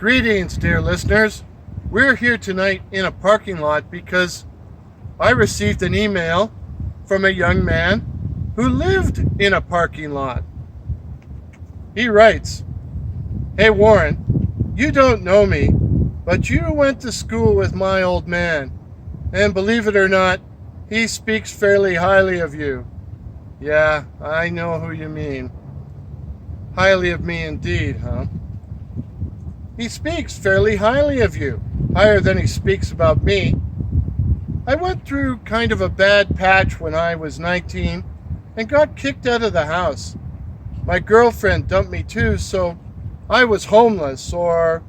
Greetings, dear listeners. We're here tonight in a parking lot because I received an email from a young man who lived in a parking lot. He writes, "Hey Warren, you don't know me, but you went to school with my old man, and believe it or not, he speaks fairly highly of you." Yeah, I know who you mean. Highly of me indeed, huh? He speaks fairly highly of you, higher than he speaks about me. I went through kind of a bad patch when I was 19 and got kicked out of the house. My girlfriend dumped me too, so I was homeless, or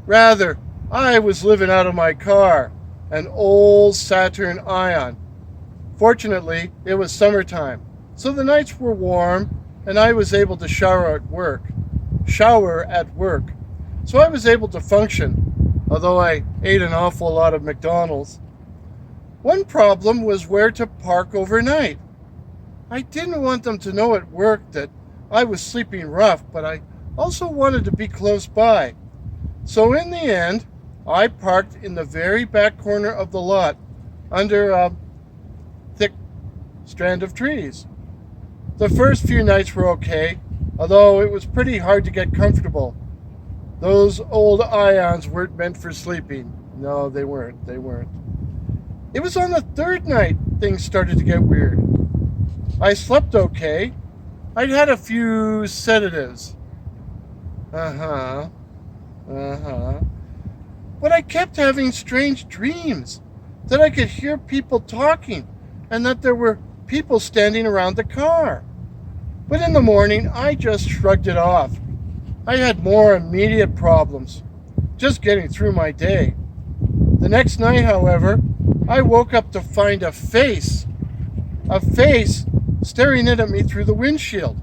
rather, I was living out of my car, an old Saturn Ion. Fortunately, it was summertime, so the nights were warm and I was able to shower at work. So I was able to function, although I ate an awful lot of McDonald's. One problem was where to park overnight. I didn't want them to know at work that I was sleeping rough, but I also wanted to be close by. So in the end, I parked in the very back corner of the lot under a thick strand of trees. The first few nights were okay, although it was pretty hard to get comfortable. Those old Ions weren't meant for sleeping. No, they weren't. It was on the third night things started to get weird. I slept okay. I'd had a few sedatives. But I kept having strange dreams that I could hear people talking and that there were people standing around the car. But in the morning, I just shrugged it off. I had more immediate problems, just getting through my day. The next night, however, I woke up to find a face staring in at me through the windshield.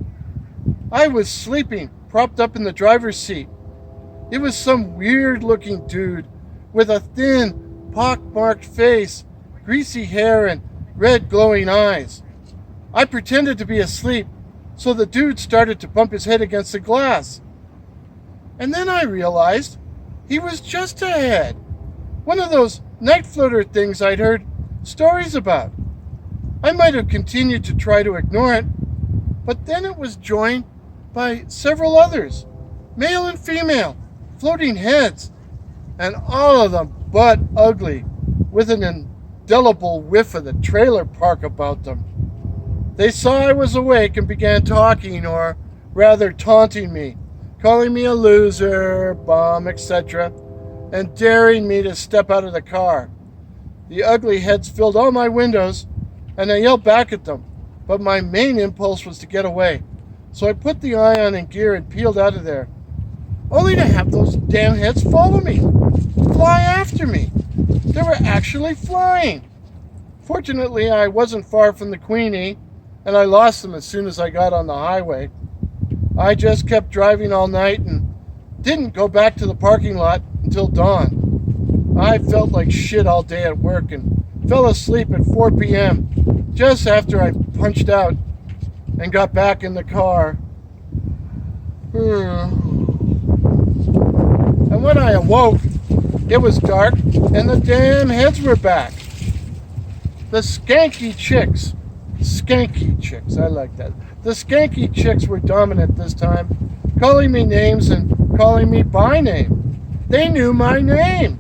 I was sleeping, propped up in the driver's seat. It was some weird-looking dude with a thin, pock-marked face, greasy hair, and red glowing eyes. I pretended to be asleep, so the dude started to bump his head against the glass. And then I realized he was just ahead. One of those night floater things I'd heard stories about. I might have continued to try to ignore it, but then it was joined by several others, male and female, floating heads, and all of them butt ugly, with an indelible whiff of the trailer park about them. They saw I was awake and began talking, or rather taunting me, calling me a loser, bum, etc., and daring me to step out of the car. The ugly heads filled all my windows, and I yelled back at them, but my main impulse was to get away. So I put the Ion in gear and peeled out of there, only to have those damn heads follow me, fly after me. They were actually flying. Fortunately, I wasn't far from the Queenie, and I lost them as soon as I got on the highway. I just kept driving all night and didn't go back to the parking lot until dawn. I felt like shit all day at work and fell asleep at 4 p.m. just after I punched out and got back in the car. And when I awoke, it was dark and the damn heads were back. The skanky chicks, I like that. The skanky chicks were dominant this time, calling me names and calling me by name. They knew my name.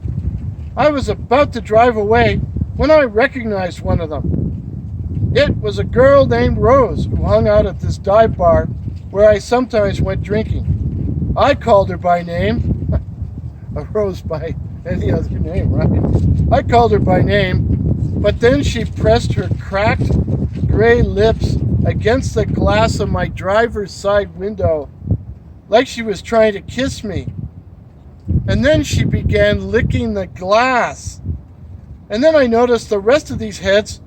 I was about to drive away when I recognized one of them. It was a girl named Rose who hung out at this dive bar where I sometimes went drinking. I called her by name. A Rose by any other name, right? I called her by name, but then she pressed her cracked gray lips against the glass of my driver's side window like she was trying to kiss me. And then she began licking the glass. And then I noticed the rest of these heads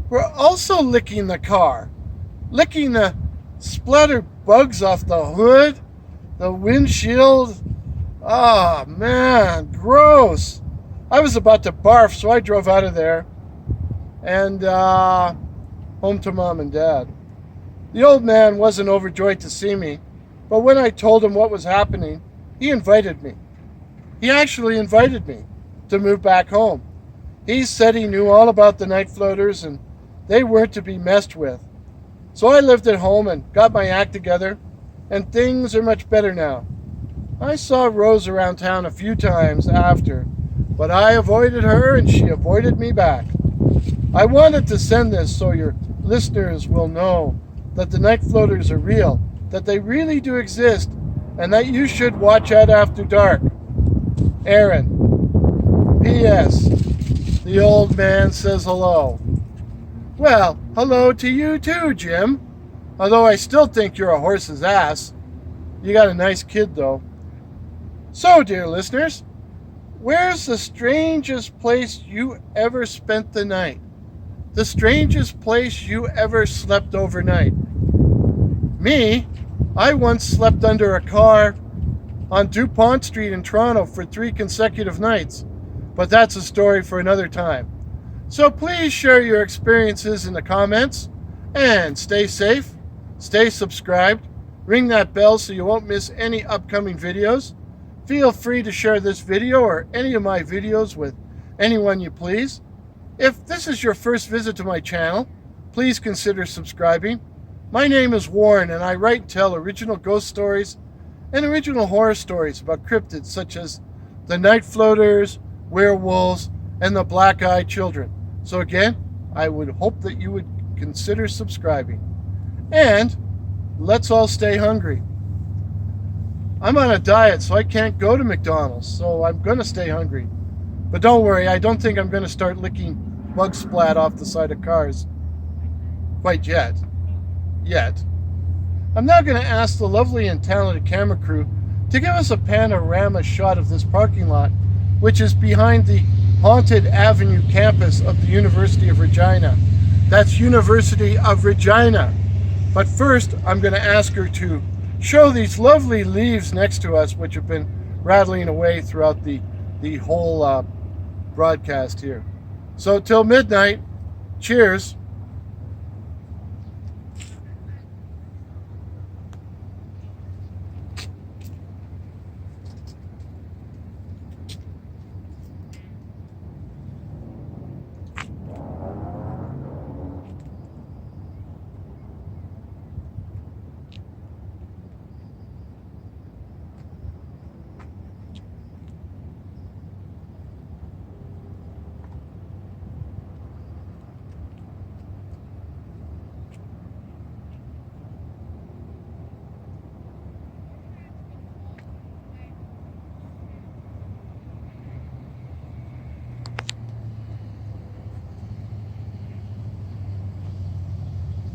were also licking the car, licking the splattered bugs off the hood, the windshield. Ah, man, gross. I was about to barf, so I drove out of there and home to Mom and Dad. The old man wasn't overjoyed to see me, but when I told him what was happening, he invited me. He actually invited me to move back home. He said he knew all about the night floaters and they weren't to be messed with. So I lived at home and got my act together, and things are much better now. I saw Rose around town a few times after, but I avoided her and she avoided me back. I wanted to send this so your listeners will know that the night floaters are real, that they really do exist, and that you should watch out after dark. Aaron. P.S. The old man says hello. Well, hello to you too, Jim. Although I still think you're a horse's ass. You got a nice kid, though. So, dear listeners, where's the strangest place you ever spent the night? The strangest place you ever slept overnight? Me? I once slept under a car on DuPont Street in Toronto for 3 consecutive nights. But that's a story for another time. So please share your experiences in the comments, and stay safe, stay subscribed, ring that bell so you won't miss any upcoming videos. Feel free to share this video or any of my videos with anyone you please. If this is your first visit to my channel, please consider subscribing. My name is Warren and I write and tell original ghost stories and original horror stories about cryptids such as the night floaters, werewolves, and the black-eyed children. So again, I would hope that you would consider subscribing. And let's all stay hungry. I'm on a diet, so I can't go to McDonald's, so I'm going to stay hungry. But don't worry, I don't think I'm going to start licking bug splat off the side of cars. Quite yet. I'm now going to ask the lovely and talented camera crew to give us a panorama shot of this parking lot, which is behind the Haunted Avenue campus of the University of Regina. That's University of Regina. But first, I'm going to ask her to show these lovely leaves next to us, which have been rattling away throughout the whole broadcast here. So till midnight, cheers.